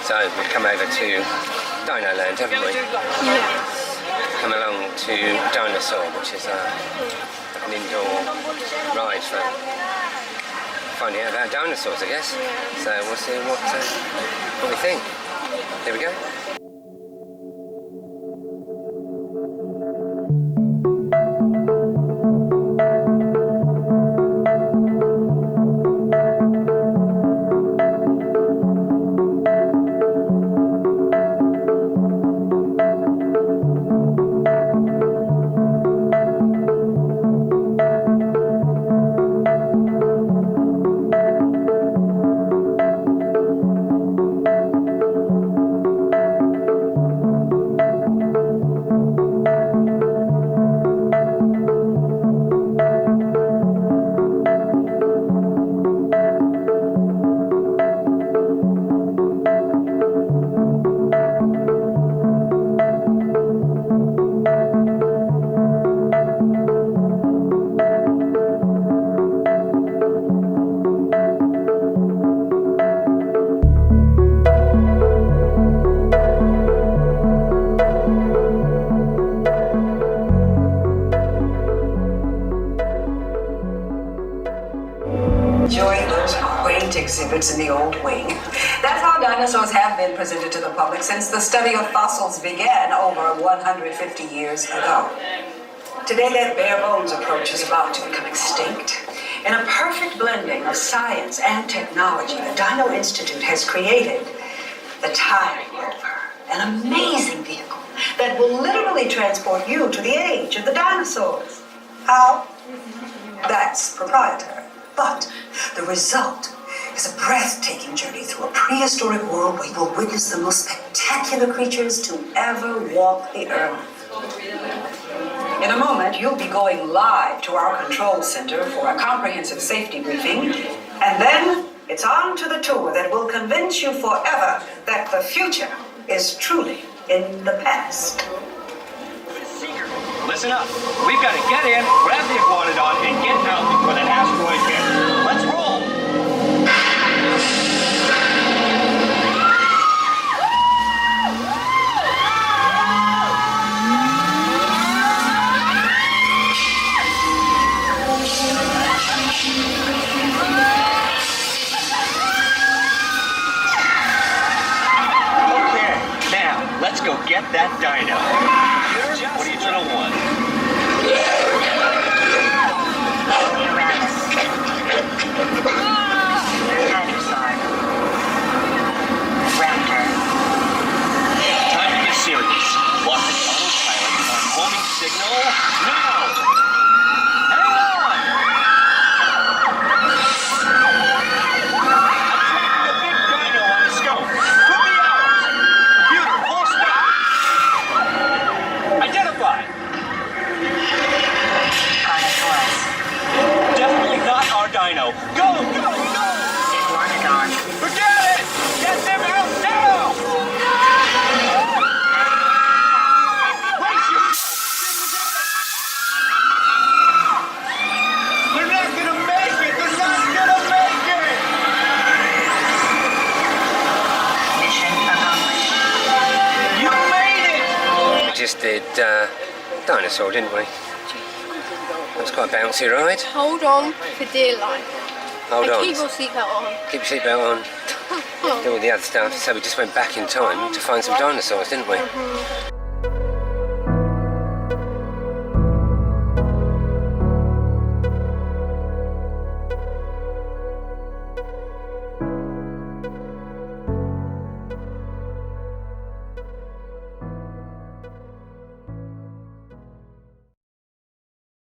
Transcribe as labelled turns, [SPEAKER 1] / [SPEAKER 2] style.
[SPEAKER 1] So we've come over to Dino Land, haven't we?
[SPEAKER 2] Yeah.
[SPEAKER 1] Come along to Dinosaur, which is an indoor ride for finding out about dinosaurs, I guess. So we'll see what we think. Here we go.
[SPEAKER 3] Exhibits in the old wing. That's how dinosaurs have been presented to the public since the study of fossils began over 150 years ago. Today, that bare bones approach is about to become extinct. In a perfect blending of science and technology, the Dino Institute has created the Time Rover, an amazing vehicle that will literally transport you to the age of the dinosaurs. How? That's proprietary. But the result is a breathtaking journey through a prehistoric world where you will witness the most spectacular creatures to ever walk the earth. In a moment, you'll be going live to our control center for a comprehensive safety briefing, and then it's on to the tour that will convince you forever that the future is truly in the past.
[SPEAKER 4] Listen up. We've got to get in, grab the iguanodon, and get out before that asteroid hits. Let's roll! Okay, now, let's go get that dino. What are you trying to want?
[SPEAKER 3] Dinosaur. Raptor.
[SPEAKER 4] Time to get serious. Lock the autopilot on homing signal now. Hang on. I'm tracking a big dino on the scope. Put me out. Computer, full stop. Identify.
[SPEAKER 3] Dinosaurus.
[SPEAKER 4] Definitely not our dino. Go, go, go.
[SPEAKER 3] Iguanodon.
[SPEAKER 4] Forget it. Get them out now. Brace yourself. They're not gonna make it. They're not gonna make it.
[SPEAKER 3] Mission accomplished.
[SPEAKER 4] You made it.
[SPEAKER 1] We just did Dinosaur, didn't we? That was quite a bouncy ride.
[SPEAKER 2] Hold on for dear life.
[SPEAKER 1] Hold on.
[SPEAKER 2] Keep your seatbelt on.
[SPEAKER 1] Keep your seatbelt on. Do all the other stuff. So we just went back in time to find some dinosaurs, didn't we?